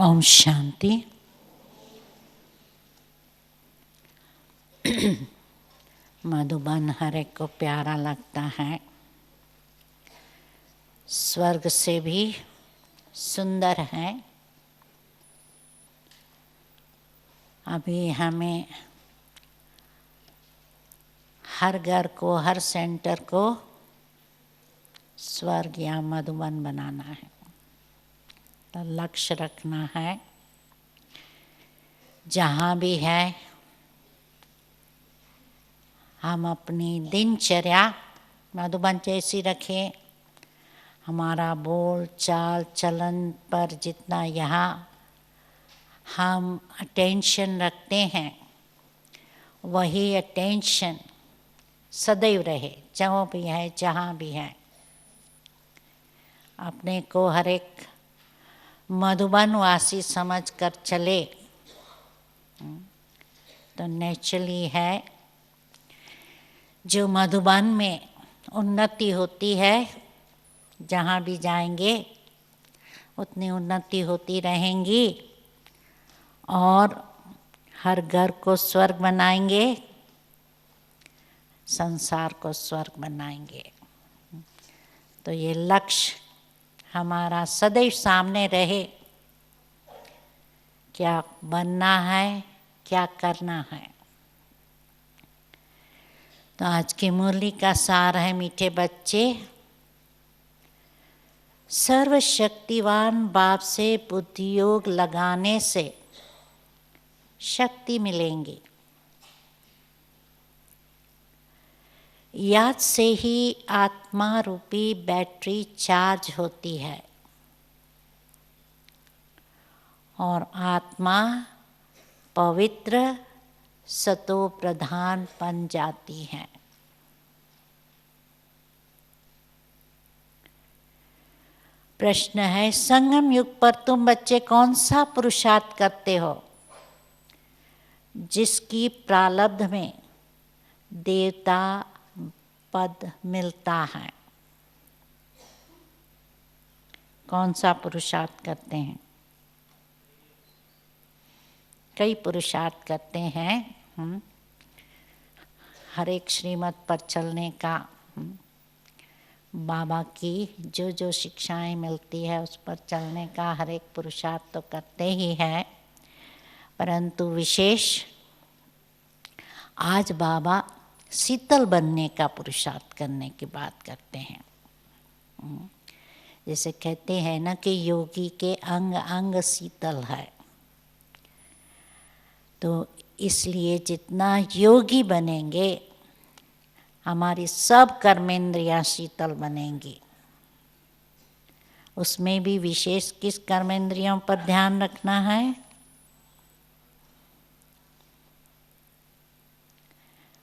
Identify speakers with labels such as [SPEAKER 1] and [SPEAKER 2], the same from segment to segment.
[SPEAKER 1] ओम शांति। मधुबन हर एक को प्यारा लगता है, स्वर्ग से भी सुंदर है। अभी हमें हर घर को, हर सेंटर को स्वर्ग या मधुबन बनाना है। तो लक्ष्य रखना है, जहाँ भी है हम अपनी दिनचर्या मधुबन जैसी रखें। हमारा बोल चाल चलन पर जितना यहाँ हम अटेंशन रखते हैं, वही अटेंशन सदैव रहे, जहाँ भी है, जहाँ भी है। अपने को हर एक मधुबन वासी समझ कर चले तो नेचुरली है। जो मधुबन में उन्नति होती है, जहाँ भी जाएंगे उतनी उन्नति होती रहेंगी और हर घर को स्वर्ग बनाएंगे, संसार को स्वर्ग बनाएंगे। तो ये लक्ष्य हमारा सदैव सामने रहे, क्या बनना है, क्या करना है। तो आज की मुरली का सार है, मीठे बच्चे, सर्वशक्तिवान बाप से बुद्धि योग लगाने से शक्ति मिलेंगी। याद से ही आत्मा रूपी बैटरी चार्ज होती है और आत्मा पवित्र सतो प्रधान बन जाती है। प्रश्न है, संगम युग पर तुम बच्चे कौन सा पुरुषार्थ करते हो जिसकी प्रारब्ध में देवता पद मिलता है? कौन सा पुरुषार्थ करते हैं? कई पुरुषार्थ करते हैं। हर एक श्रीमत पर चलने का, बाबा की जो जो शिक्षाएं मिलती है उस पर चलने का हर एक पुरुषार्थ तो करते ही है, परंतु विशेष आज बाबा शीतल बनने का पुरुषार्थ करने की बात करते हैं। जैसे कहते हैं ना कि योगी के अंग अंग शीतल है, तो इसलिए जितना योगी बनेंगे हमारी सब कर्मेंद्रियां शीतल बनेंगी। उसमें भी विशेष किस कर्मेंद्रियों पर ध्यान रखना है?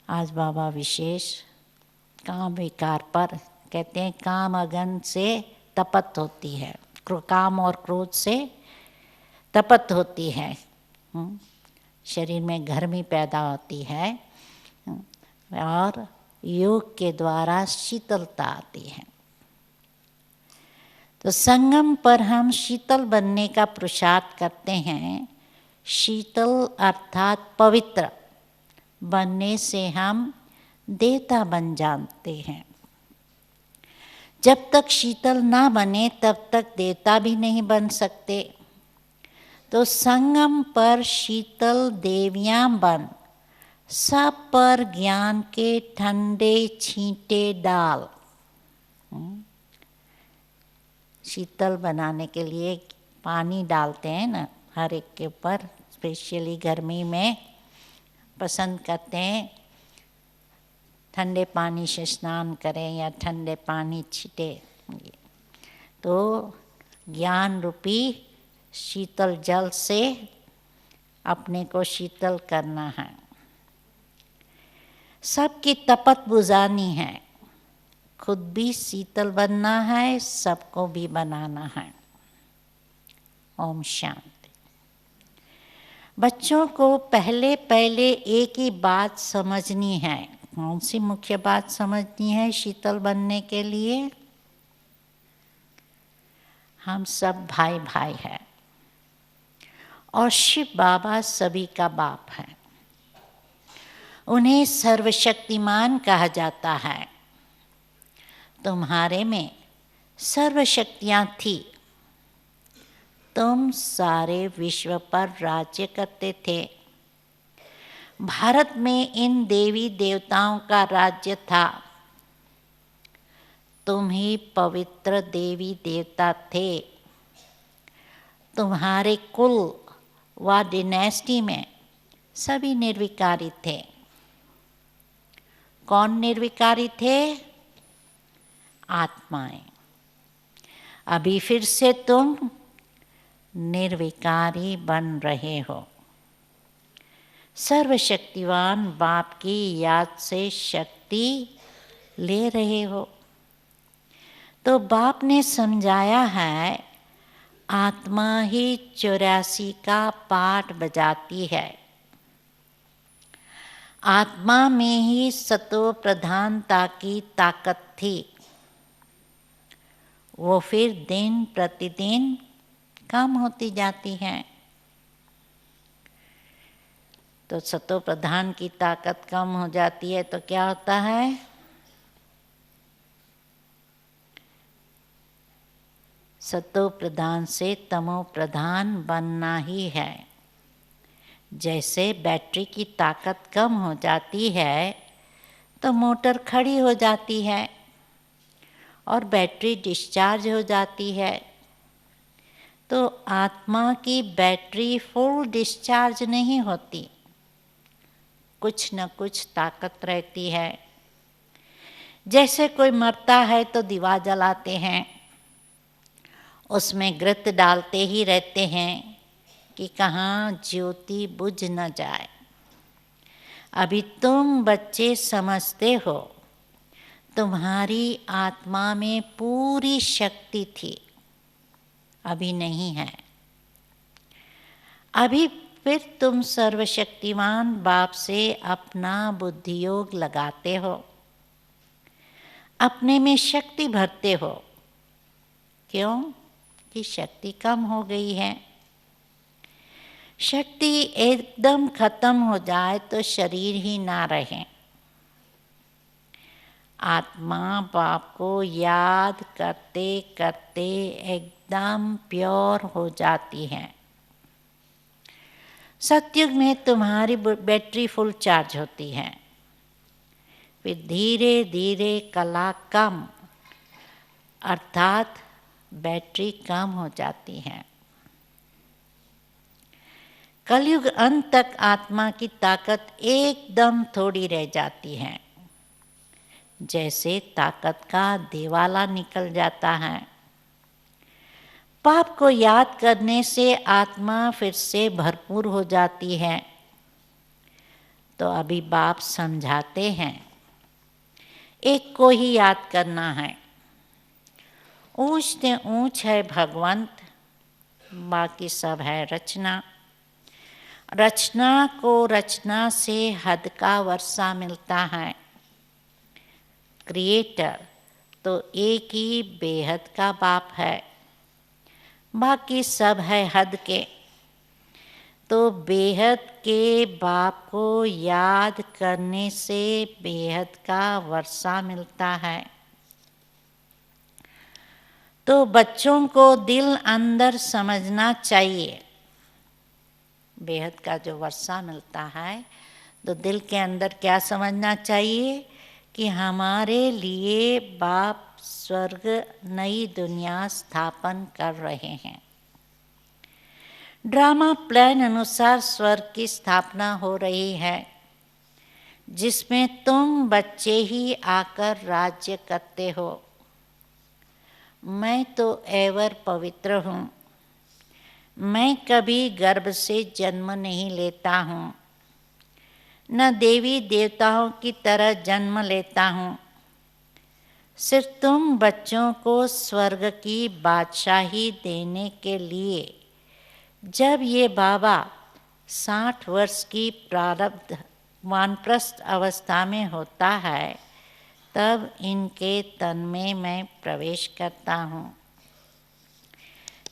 [SPEAKER 1] आज बाबा विशेष काम विकार पर कहते हैं। काम अगन से तपत होती है, काम और क्रोध से तपत होती है, शरीर में गर्मी पैदा होती है और योग के द्वारा शीतलता आती है। तो संगम पर हम शीतल बनने का पुरुषार्थ करते हैं। शीतल अर्थात पवित्र बनने से हम देवता बन जाते हैं। जब तक शीतल ना बने तब तक देवता भी नहीं बन सकते। तो संगम पर शीतल देवियां बन सब पर ज्ञान के ठंडे छींटे डाल। शीतल बनाने के लिए पानी डालते हैं ना हर एक के ऊपर, स्पेशली गर्मी में पसंद करते हैं ठंडे पानी से स्नान करें या ठंडे पानी छींटे। तो ज्ञान रूपी शीतल जल से अपने को शीतल करना है। सबकी तपत बुझानी है, खुद भी शीतल बनना है, सबको भी बनाना है। ओम शांति। बच्चों को पहले पहले एक ही बात समझनी है। कौन सी मुख्य बात समझनी है शीतल बनने के लिए? हम सब भाई भाई हैं। और शिव बाबा सभी का बाप है। उन्हें सर्वशक्तिमान कहा जाता है। तुम्हारे में सर्वशक्तियाँ थी। तुम सारे विश्व पर राज्य करते थे। भारत में इन देवी देवताओं का राज्य था। तुम ही पवित्र देवी देवता थे। तुम्हारे कुल व डिनेस्टी में सभी निर्विकारी थे। कौन निर्विकारी थे? आत्माएं। अभी फिर से तुम निर्विकारी बन रहे हो। सर्वशक्तिवान बाप की याद से शक्ति ले रहे हो। तो बाप ने समझाया है, आत्मा ही 84 का पाठ बजाती है। आत्मा में ही सतो प्रधानता की ताकत थी। वो फिर दिन प्रतिदिन कम होती जाती है। तो सतो प्रधान की ताकत कम हो जाती है तो क्या होता है? सतो प्रधान से तमो प्रधान बनना ही है। जैसे बैटरी की ताकत कम हो जाती है तो मोटर खड़ी हो जाती है और बैटरी डिस्चार्ज हो जाती है। तो आत्मा की बैटरी फुल डिस्चार्ज नहीं होती, कुछ न कुछ ताकत रहती है। जैसे कोई मरता है तो दिवा जलाते हैं, उसमें घृत डालते ही रहते हैं कि कहाँ ज्योति बुझ न जाए। अभी तुम बच्चे समझते हो, तुम्हारी आत्मा में पूरी शक्ति थी, अभी नहीं है। अभी फिर तुम सर्वशक्तिमान बाप से अपना बुद्धि योग लगाते हो, अपने में शक्ति भरते हो। क्यों? कि शक्ति कम हो गई है। शक्ति एकदम खत्म हो जाए तो शरीर ही ना रहे। आत्मा बाप को याद करते करते एकदम प्योर हो जाती है। सतयुग में तुम्हारी बैटरी फुल चार्ज होती है, फिर धीरे धीरे कला कम अर्थात बैटरी कम हो जाती है। कलयुग अंत तक आत्मा की ताकत एकदम थोड़ी रह जाती है। जैसे ताकत का दिवाला निकल जाता है। पाप को याद करने से आत्मा फिर से भरपूर हो जाती है। तो अभी बाप समझाते हैं, एक को ही याद करना है। ऊंच से ऊंच है भगवंत, बाकी सब है रचना। रचना को रचना से हद का वर्षा मिलता है। क्रिएटर तो एक ही बेहद का बाप है, बाकी सब है हद के। तो बेहद के बाप को याद करने से बेहद का वर्षा मिलता है। तो बच्चों को दिल अंदर समझना चाहिए। बेहद का जो वर्षा मिलता है तो दिल के अंदर क्या समझना चाहिए कि हमारे लिए बाप स्वर्ग नई दुनिया स्थापन कर रहे हैं। ड्रामा प्लान अनुसार स्वर्ग की स्थापना हो रही है, जिसमें तुम बच्चे ही आकर राज्य करते हो। मैं तो एवर पवित्र हूँ। मैं कभी गर्भ से जन्म नहीं लेता हूँ, न देवी देवताओं की तरह जन्म लेता हूँ। सिर्फ तुम बच्चों को स्वर्ग की बादशाही देने के लिए जब ये बाबा 60 वर्ष की प्रारब्ध वानप्रस्थ अवस्था में होता है, तब इनके तन में मैं प्रवेश करता हूँ।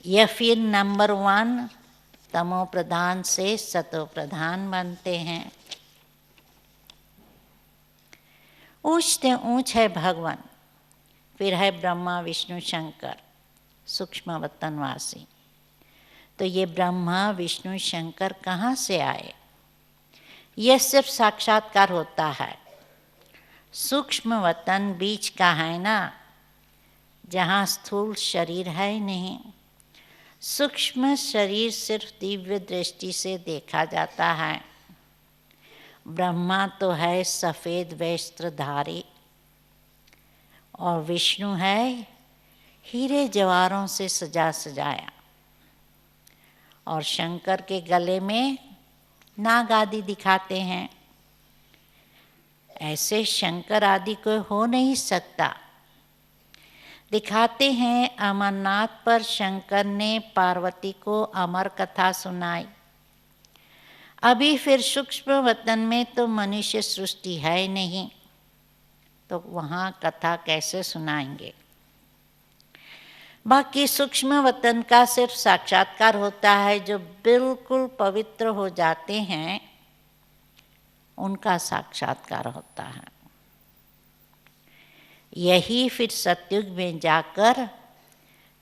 [SPEAKER 1] यह फिर नंबर 1 तमो प्रधान से सतो प्रधान बनते हैं। ऊंच से ऊंच है भगवान, फिर है ब्रह्मा विष्णु शंकर सूक्ष्म वतनवासी। तो ये ब्रह्मा विष्णु शंकर कहाँ से आए? यह सिर्फ साक्षात्कार होता है। सूक्ष्म वतन बीच का है ना, जहाँ स्थूल शरीर है नहीं। सूक्ष्म शरीर सिर्फ दिव्य दृष्टि से देखा जाता है। ब्रह्मा तो है सफ़ेद वस्त्रधारी और विष्णु है हीरे जवाहरों से सजा सजाया, और शंकर के गले में नाग आदि दिखाते हैं। ऐसे शंकर आदि कोई हो नहीं सकता। दिखाते हैं अमरनाथ पर शंकर ने पार्वती को अमर कथा सुनाई। अभी फिर सूक्ष्म वतन में तो मनुष्य सृष्टि है नहीं, तो वहाँ कथा कैसे सुनाएंगे? बाकी सूक्ष्म वतन का सिर्फ साक्षात्कार होता है। जो बिल्कुल पवित्र हो जाते हैं उनका साक्षात्कार होता है। यही फिर सतयुग में जाकर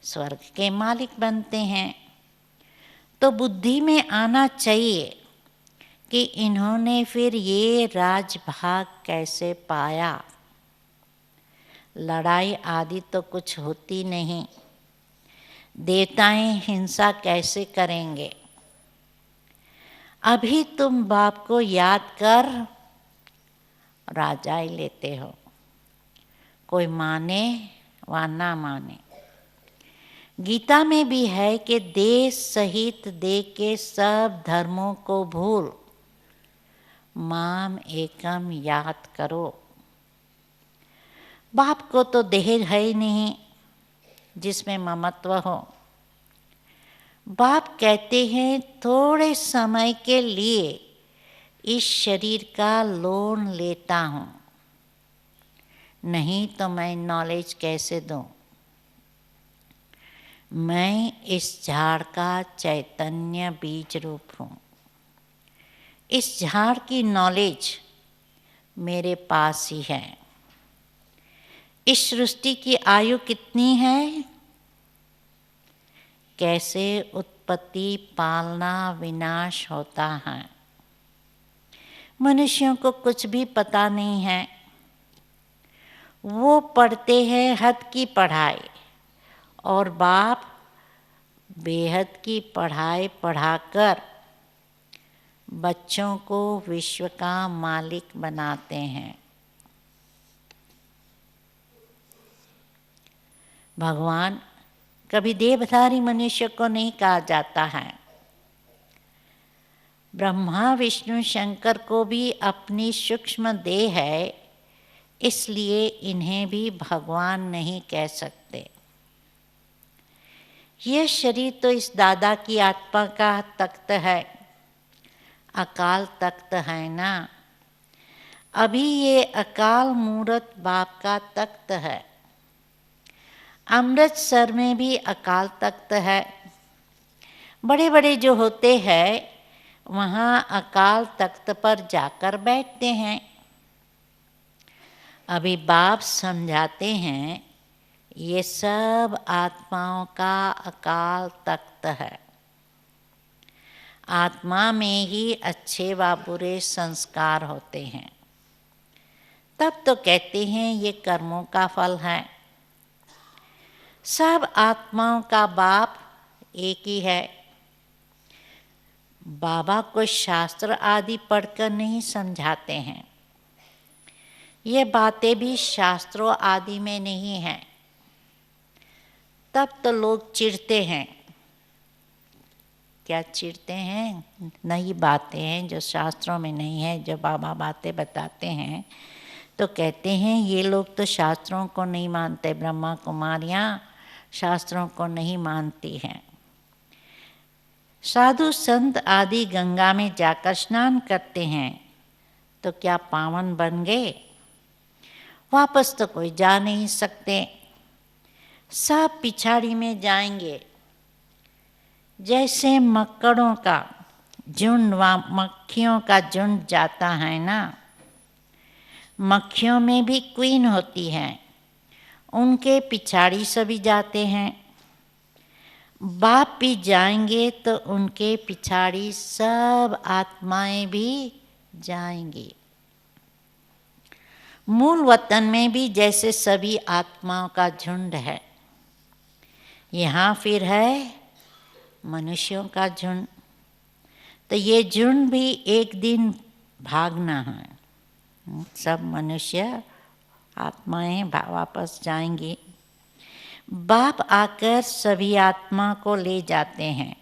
[SPEAKER 1] स्वर्ग के मालिक बनते हैं। तो बुद्धि में आना चाहिए कि इन्होंने फिर ये राजभाग कैसे पाया। लड़ाई आदि तो कुछ होती नहीं, देवताएं हिंसा कैसे करेंगे? अभी तुम बाप को याद कर राजा ही लेते हो, कोई माने व ना माने। गीता में भी है कि देश सहित दे के सब धर्मों को भूल, माम एकम याद करो। बाप को तो देह है ही नहीं जिसमें ममत्व हो। बाप कहते हैं थोड़े समय के लिए इस शरीर का लोन लेता हूँ, नहीं तो मैं नॉलेज कैसे दूँ? मैं इस झाड़ का चैतन्य बीज रूप हूँ। इस झाड़ की नॉलेज मेरे पास ही है। इस सृष्टि की आयु कितनी है? कैसे उत्पत्ति पालना विनाश होता है, मनुष्यों को कुछ भी पता नहीं है। वो पढ़ते हैं हद की पढ़ाई, और बाप बेहद की पढ़ाई पढ़ाकर बच्चों को विश्व का मालिक बनाते हैं। भगवान कभी देहधारी मनुष्य को नहीं कहा जाता है। ब्रह्मा विष्णु शंकर को भी अपनी सूक्ष्म देह है, इसलिए इन्हें भी भगवान नहीं कह सकते। यह शरीर तो इस दादा की आत्मा का तख्त है, अकाल तख्त है ना। अभी ये अकाल मूर्त बाप का तख्त है। अमृतसर में भी अकाल तख्त है। बड़े बड़े जो होते हैं वहाँ अकाल तख्त पर जाकर बैठते हैं। अभी बाप समझाते हैं ये सब आत्माओं का अकाल तख्त है। आत्मा में ही अच्छे व बुरे संस्कार होते हैं। तब तो कहते हैं ये कर्मों का फल है। सब आत्माओं का बाप एक ही है। बाबा को शास्त्र आदि पढ़कर नहीं समझाते हैं। ये बातें भी शास्त्रों आदि में नहीं हैं। तब तो लोग चिढ़ते हैं। क्या चिढ़ते हैं? नई बातें हैं जो शास्त्रों में नहीं है, जो बाबा बातें बताते हैं तो कहते हैं ये लोग तो शास्त्रों को नहीं मानते। ब्रह्मा कुमारियाँ शास्त्रों को नहीं मानती हैं। साधु संत आदि गंगा में जाकर स्नान करते हैं तो क्या पावन बन गए? वापस तो कोई जा नहीं सकते, सब पिछाड़ी में जाएंगे। जैसे मकड़ों का झुंड व मक्खियों का झुंड जाता है ना, मक्खियों में भी क्वीन होती है, उनके पिछाड़ी सभी जाते हैं। बाप भी जाएंगे तो उनके पिछाड़ी सब आत्माएं भी जाएंगी। मूल वतन में भी जैसे सभी आत्माओं का झुंड है, यहाँ फिर है मनुष्यों का झुंड। तो ये झुंड भी एक दिन भागना है। सब मनुष्य आत्माएं वापस जाएंगी। बाप आकर सभी आत्मा को ले जाते हैं।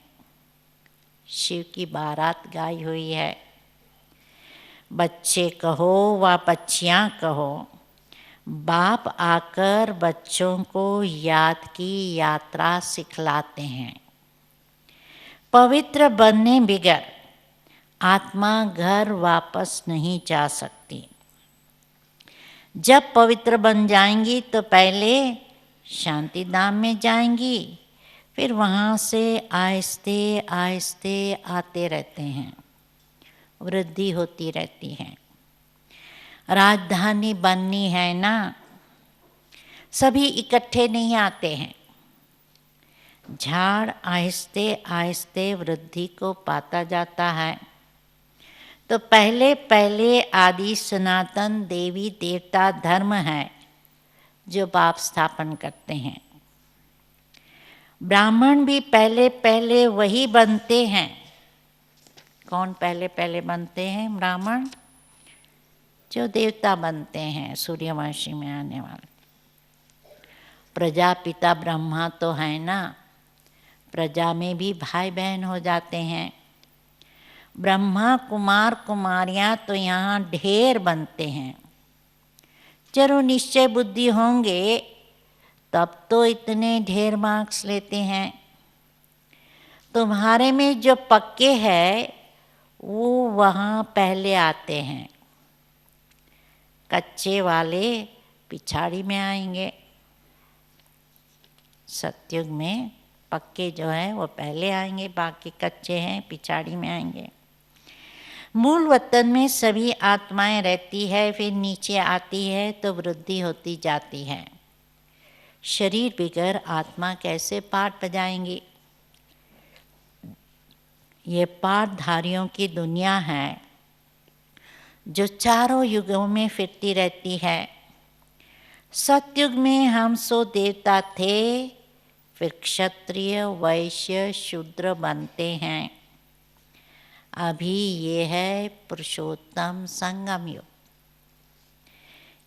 [SPEAKER 1] शिव की बारात गाई हुई है। बच्चे कहो व बच्चियां कहो, बाप आकर बच्चों को याद की यात्रा सिखलाते हैं। पवित्र बनने बगैर आत्मा घर वापस नहीं जा सकती। जब पवित्र बन जाएंगी तो पहले शांति धाम में जाएंगी, फिर वहाँ से आहिस्ते आहिस्ते आते रहते हैं, वृद्धि होती रहती है। राजधानी बननी है ना, सभी इकट्ठे नहीं आते हैं। झाड़ आहिस्ते आहिस्ते वृद्धि को पाता जाता है। तो पहले पहले आदि सनातन देवी देवता धर्म है जो बाप स्थापन करते हैं। ब्राह्मण भी पहले पहले वही बनते हैं। कौन पहले पहले बनते हैं? ब्राह्मण, जो देवता बनते हैं सूर्यवंशी में आने वाले। प्रजापिता ब्रह्मा तो है ना, प्रजा में भी भाई बहन हो जाते हैं। ब्रह्मा कुमार कुमारियाँ तो यहाँ ढेर बनते हैं। जरूर निश्चय बुद्धि होंगे तब तो इतने ढेर मार्क्स लेते हैं। तुम्हारे में जो पक्के हैं वो वहाँ पहले आते हैं, कच्चे वाले पिछाड़ी में आएंगे। सतयुग में पक्के जो हैं वो पहले आएंगे, बाकी कच्चे हैं पिछाड़ी में आएंगे। मूल वतन में सभी आत्माएं रहती है, फिर नीचे आती है तो वृद्धि होती जाती है। शरीर बिगर आत्मा कैसे पाठ बजाएंगी? ये पाठधारियों की दुनिया है जो चारों युगों में फिरती रहती है। सतयुग में हम सो देवता थे, फिर क्षत्रिय वैश्य शूद्र बनते हैं। अभी ये है पुरुषोत्तम संगम युग।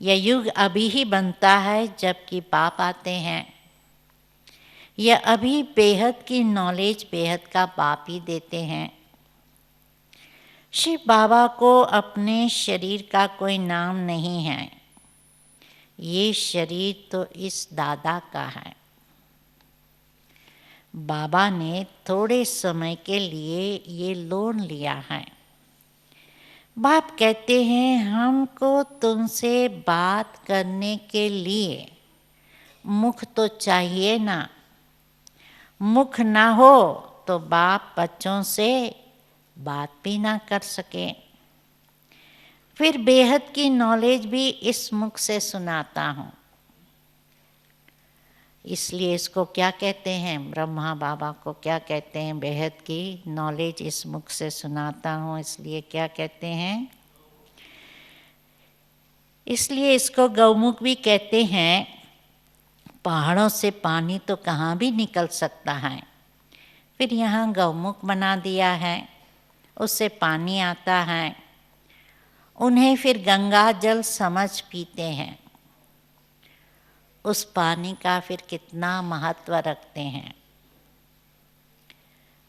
[SPEAKER 1] यह युग अभी ही बनता है जबकि बाप आते हैं। यह अभी बेहद की नॉलेज बेहद का बाप ही देते हैं। शिव बाबा को अपने शरीर का कोई नाम नहीं है। ये शरीर तो इस दादा का है। बाबा ने थोड़े समय के लिए ये लोन लिया है। बाप कहते हैं हमको तुमसे बात करने के लिए मुख तो चाहिए ना। मुख ना हो तो बाप बच्चों से बात भी ना कर सके। फिर बेहद की नॉलेज भी इस मुख से सुनाता हूँ। इसलिए इसको क्या कहते हैं? ब्रह्मा बाबा को क्या कहते हैं? बेहद की नॉलेज इस मुख से सुनाता हूँ, इसलिए क्या कहते हैं? इसलिए इसको गौमुख भी कहते हैं। पहाड़ों से पानी तो कहाँ भी निकल सकता है, फिर यहाँ गौमुख बना दिया है, उससे पानी आता है। उन्हें फिर गंगा जल समझ पीते हैं। उस पानी का फिर कितना महत्व रखते हैं।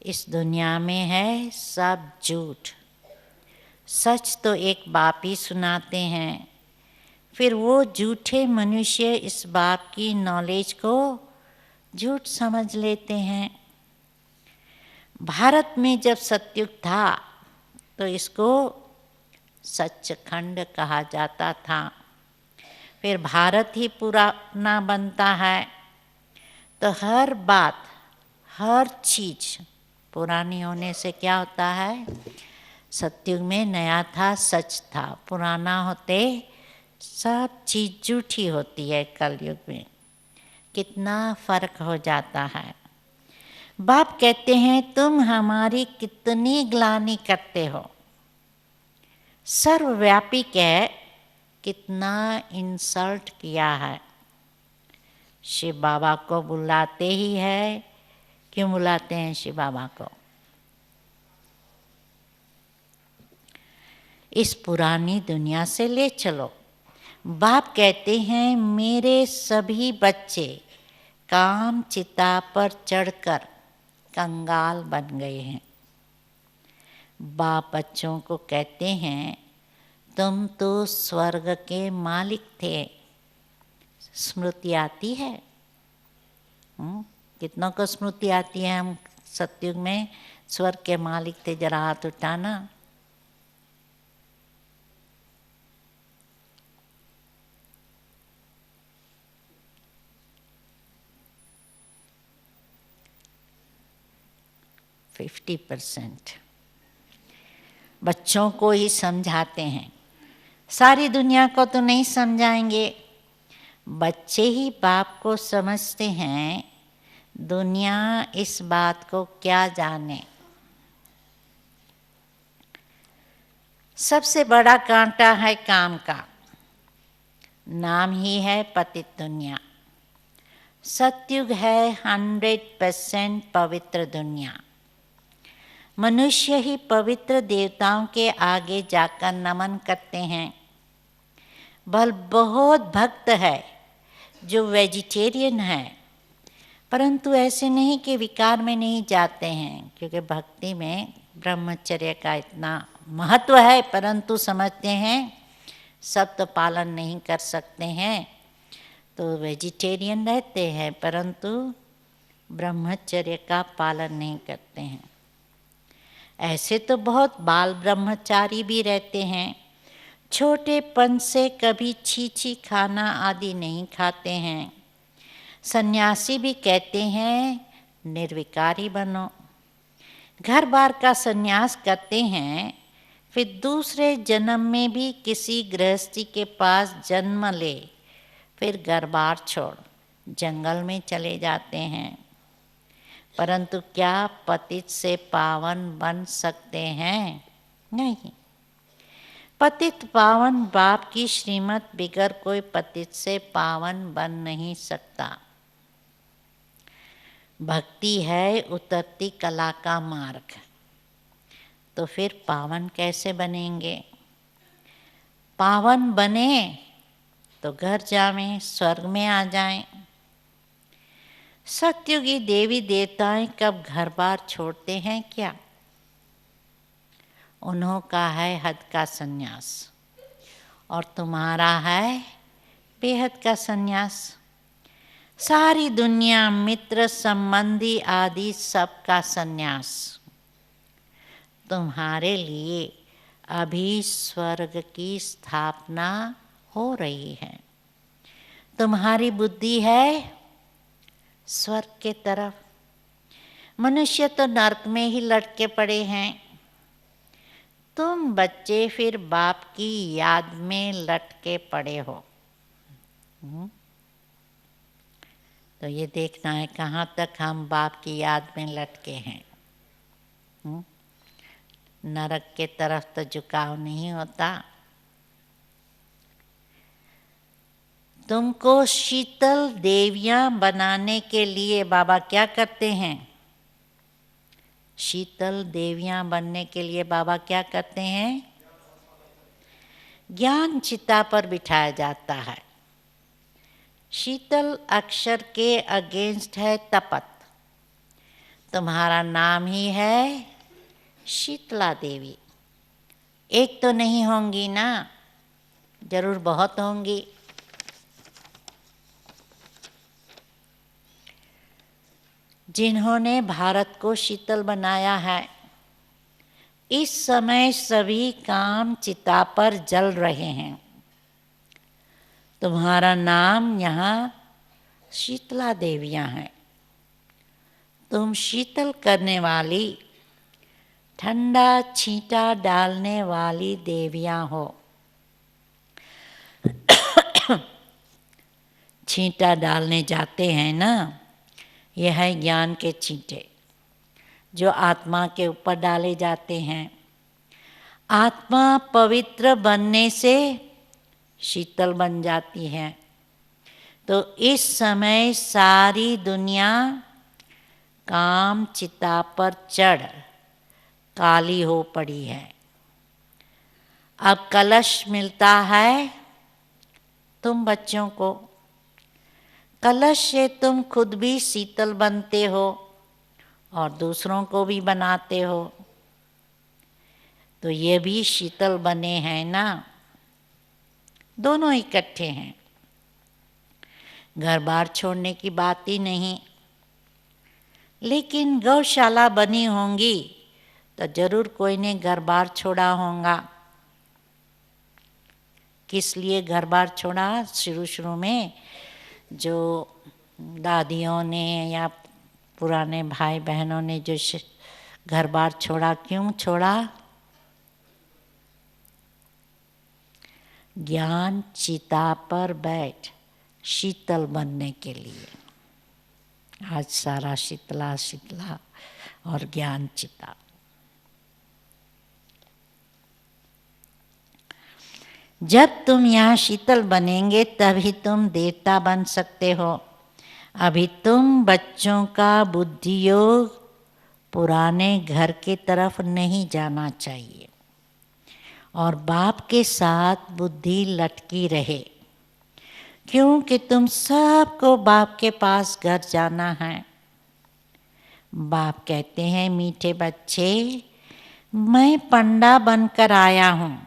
[SPEAKER 1] इस दुनिया में है सब झूठ, सच तो एक बाप ही सुनाते हैं। फिर वो झूठे मनुष्य इस बाप की नॉलेज को झूठ समझ लेते हैं। भारत में जब सतयुग था तो इसको सचखंड कहा जाता था। फिर भारत ही पुराना बनता है तो हर बात हर चीज़ पुरानी होने से क्या होता है? सतयुग में नया था, सच था। पुराना होते सब चीज झूठी होती है। कलयुग में कितना फर्क हो जाता है। बाप कहते हैं तुम हमारी कितनी ग्लानि करते हो। सर्वव्यापी है, कितना इंसल्ट किया है। शिव बाबा को बुलाते ही है। क्यों बुलाते हैं शिव बाबा को? इस पुरानी दुनिया से ले चलो। बाप कहते हैं मेरे सभी बच्चे काम चिता पर चढ़कर कंगाल बन गए हैं। बाप बच्चों को कहते हैं तुम तो स्वर्ग के मालिक थे। स्मृति आती है? कितनों को स्मृति आती है? हम सतयुग में स्वर्ग के मालिक थे, जरा हाथ उठाना। %50 बच्चों को ही समझाते हैं, सारी दुनिया को तो नहीं समझाएंगे। बच्चे ही बाप को समझते हैं, दुनिया इस बात को क्या जाने। सबसे बड़ा कांटा है काम का, नाम ही है पतित दुनिया। सतयुग है 100% पवित्र दुनिया। मनुष्य ही पवित्र देवताओं के आगे जाकर नमन करते हैं। बल बहुत भक्त है जो वेजिटेरियन है, परंतु ऐसे नहीं कि विकार में नहीं जाते हैं, क्योंकि भक्ति में ब्रह्मचर्य का इतना महत्व है, परंतु समझते हैं सब तो पालन नहीं कर सकते हैं, तो वेजिटेरियन रहते हैं, परंतु ब्रह्मचर्य का पालन नहीं करते हैं। ऐसे तो बहुत बाल ब्रह्मचारी भी रहते हैं, छोटेपन से कभी छीछी खाना आदि नहीं खाते हैं। सन्यासी भी कहते हैं निर्विकारी बनो। घर बार का सन्यास करते हैं, फिर दूसरे जन्म में भी किसी गृहस्थी के पास जन्म ले, फिर घर बार छोड़ जंगल में चले जाते हैं। परंतु क्या पतित से पावन बन सकते हैं? नहीं। पतित पावन बाप की श्रीमत बिगर कोई पतित से पावन बन नहीं सकता। भक्ति है उतरती कला का मार्ग, तो फिर पावन कैसे बनेंगे? पावन बने तो घर जावें, स्वर्ग में आ जाएं। सतयुगी देवी देवताएं कब घर बार छोड़ते हैं क्या? उन्हों का है हद का सन्यास, और तुम्हारा है बेहद का सन्यास। सारी दुनिया, मित्र संबंधी आदि सबका सन्यास। तुम्हारे लिए अभी स्वर्ग की स्थापना हो रही है। तुम्हारी बुद्धि है स्वर्ग के तरफ। मनुष्य तो नरक में ही लटके पड़े हैं। तुम बच्चे फिर बाप की याद में लटके पड़े हो। तो ये देखना है कहाँ तक हम बाप की याद में लटके हैं। नरक के तरफ तो झुकाव नहीं होता। तुमको शीतल देवियां बनाने के लिए बाबा क्या करते हैं? शीतल देवियां बनने के लिए बाबा क्या करते हैं? ज्ञान चिता पर बिठाया जाता है। शीतल अक्षर के अगेंस्ट है तपत। तुम्हारा नाम ही है शीतला देवी। एक तो नहीं होंगी ना, जरूर बहुत होंगी। जिन्होंने भारत को शीतल बनाया है, इस समय सभी काम चिता पर जल रहे हैं। तुम्हारा नाम यहाँ शीतला देवियाँ हैं। तुम शीतल करने वाली, ठंडा छींटा डालने वाली देवियां हो। छींटा डालने जाते हैं ना, यह है ज्ञान के छींटे जो आत्मा के ऊपर डाले जाते हैं। आत्मा पवित्र बनने से शीतल बन जाती है। तो इस समय सारी दुनिया काम चिता पर चढ़ काली हो पड़ी है। अब कलश मिलता है तुम बच्चों को, कलश से तुम खुद भी शीतल बनते हो और दूसरों को भी बनाते हो। तो ये भी शीतल बने हैं ना, दोनों इकट्ठे हैं। घर बार छोड़ने की बात ही नहीं। लेकिन गौशाला बनी होंगी तो जरूर कोई ने घर बार छोड़ा होगा। किस लिए घर बार छोड़ा? शुरू में जो दादियों ने या पुराने भाई बहनों ने जो घर बार छोड़ा, क्यों छोड़ा? ज्ञान चिता पर बैठ शीतल बनने के लिए। आज सारा शीतला शीतला और ज्ञान चिता। जब तुम यहाँ शीतल बनेंगे तभी तुम देवता बन सकते हो। अभी तुम बच्चों का बुद्धि योग पुराने घर के तरफ नहीं जाना चाहिए और बाप के साथ बुद्धि लटकी रहे, क्योंकि तुम सबको बाप के पास घर जाना है। बाप कहते हैं, मीठे बच्चे, मैं पंडा बनकर आया हूँ।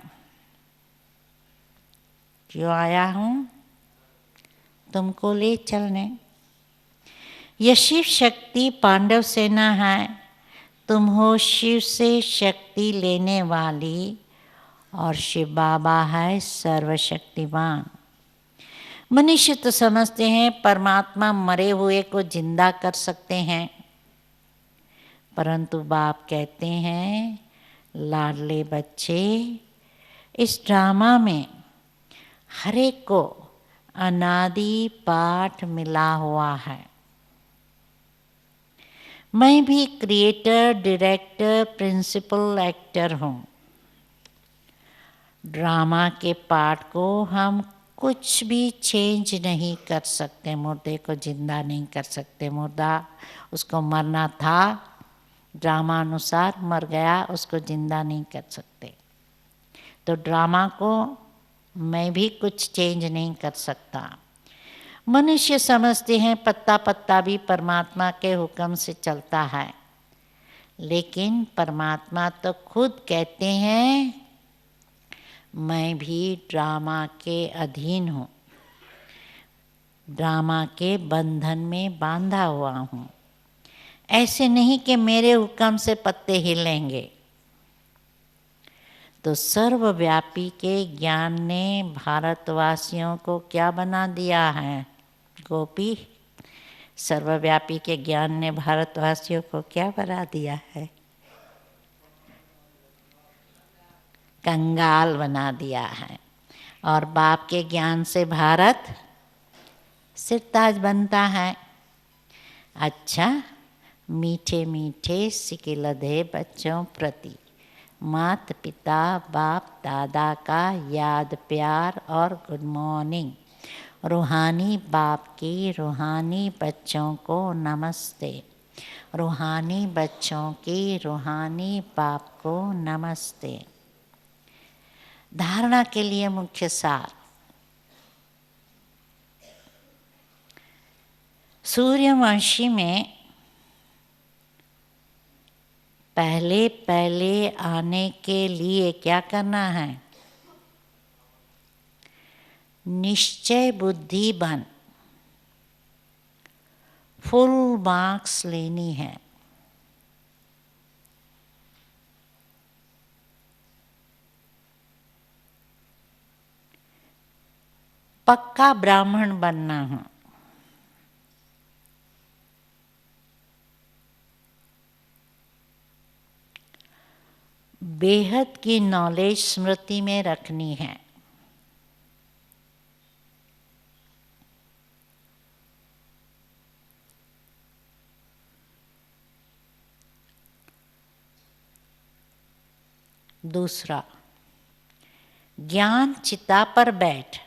[SPEAKER 1] क्यों आया हूँ? तुमको ले चलने। यह शिव शक्ति पांडव सेना है। तुम हो शिव से शक्ति लेने वाली और शिव बाबा है सर्वशक्तिवान। मनुष्य तो समझते हैं परमात्मा मरे हुए को जिंदा कर सकते हैं, परंतु बाप कहते हैं, लाडले बच्चे, इस ड्रामा में हर एक को अनादि पाठ मिला हुआ है। मैं भी क्रिएटर, डायरेक्टर, प्रिंसिपल एक्टर हूँ। ड्रामा के पार्ट को हम कुछ भी चेंज नहीं कर सकते। मुर्दे को जिंदा नहीं कर सकते। मुर्दा, उसको मरना था, ड्रामा अनुसार मर गया, उसको जिंदा नहीं कर सकते। तो ड्रामा को मैं भी कुछ चेंज नहीं कर सकता। मनुष्य समझते हैं पत्ता पत्ता भी परमात्मा के हुक्म से चलता है, लेकिन परमात्मा तो खुद कहते हैं, मैं भी ड्रामा के अधीन हूँ, ड्रामा के बंधन में बांधा हुआ हूँ। ऐसे नहीं कि मेरे हुक्म से पत्ते हिलेंगे। तो सर्वव्यापी के ज्ञान ने भारतवासियों को क्या बना दिया है गोपी? सर्वव्यापी के ज्ञान ने भारतवासियों को क्या बना दिया है? कंगाल बना दिया है। और बाप के ज्ञान से भारत सिरताज बनता है। अच्छा, मीठे मीठे सिकिलधे बच्चों प्रति माता पिता बाप दादा का याद प्यार और गुड मॉर्निंग। रूहानी बाप की रूहानी बच्चों को नमस्ते। रूहानी बच्चों की रूहानी बाप को नमस्ते। धारणा के लिए मुख्य सार। सूर्यवंशी में पहले पहले आने के लिए क्या करना है? निश्चय बुद्धि बन फुल मार्क्स लेनी है। पक्का ब्राह्मण बनना है। बेहद की नॉलेज स्मृति में रखनी है। दूसरा, ज्ञान चिता पर बैठ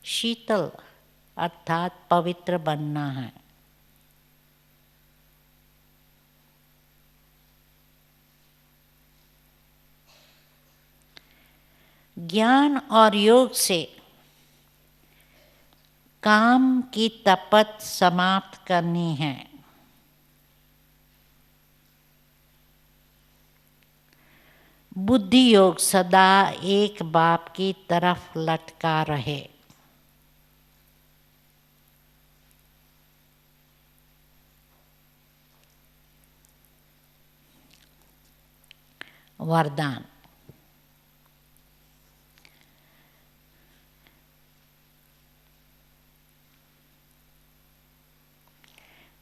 [SPEAKER 1] शीतल अर्थात पवित्र बनना है। ज्ञान और योग से काम की तपत समाप्त करनी है। बुद्धि योग सदा एक बाप की तरफ लटका रहे। वरदान।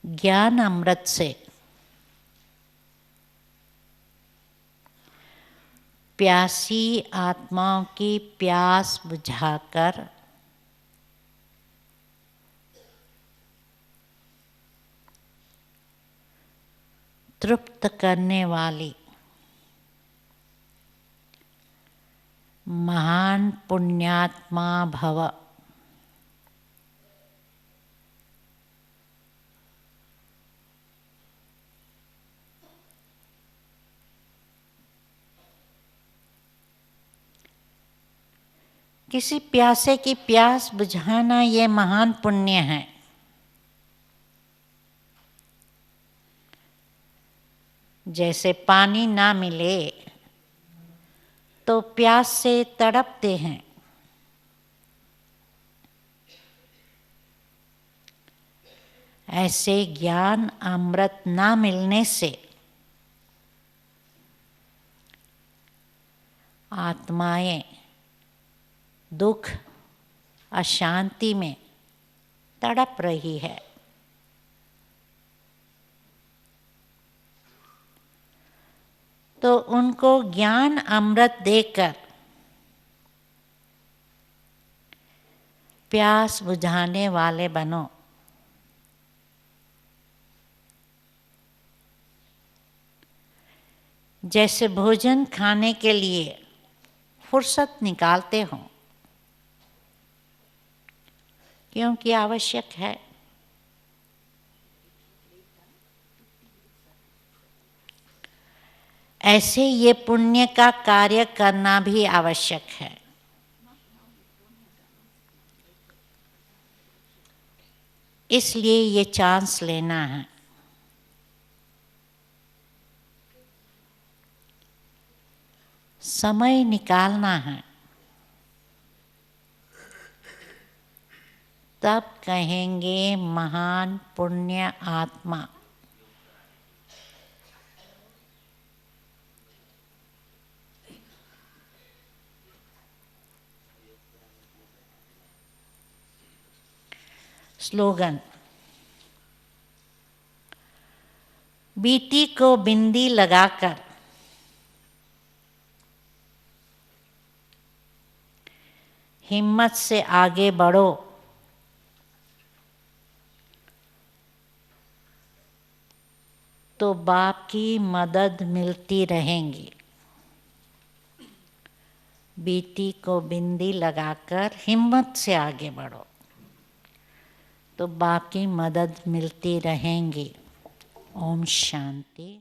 [SPEAKER 1] ज्ञान अमृत से प्यासी आत्माओं की प्यास बुझाकर तृप्त करने वाली महान पुण्यात्मा भव। किसी प्यासे की प्यास बुझाना ये महान पुण्य है। जैसे पानी ना मिले तो प्यास से तड़पते हैं, ऐसे ज्ञान अमृत ना मिलने से आत्माएं दुख अशांति में तड़प रही है। तो उनको ज्ञान अमृत देकर प्यास बुझाने वाले बनो। जैसे भोजन खाने के लिए फुर्सत निकालते हो, क्योंकि आवश्यक है। ऐसे ये पुण्य का कार्य करना भी आवश्यक है। इसलिए ये चांस लेना है। समय निकालना है, तब कहेंगे महान पुण्य आत्मा। स्लोगन। बीती को बिंदी लगाकर हिम्मत से आगे बढ़ो, तो बाप की मदद मिलती रहेंगी। बीती को बिंदी लगाकर हिम्मत से आगे बढ़ो, तो बाप की मदद मिलती रहेंगी। ओम शांति।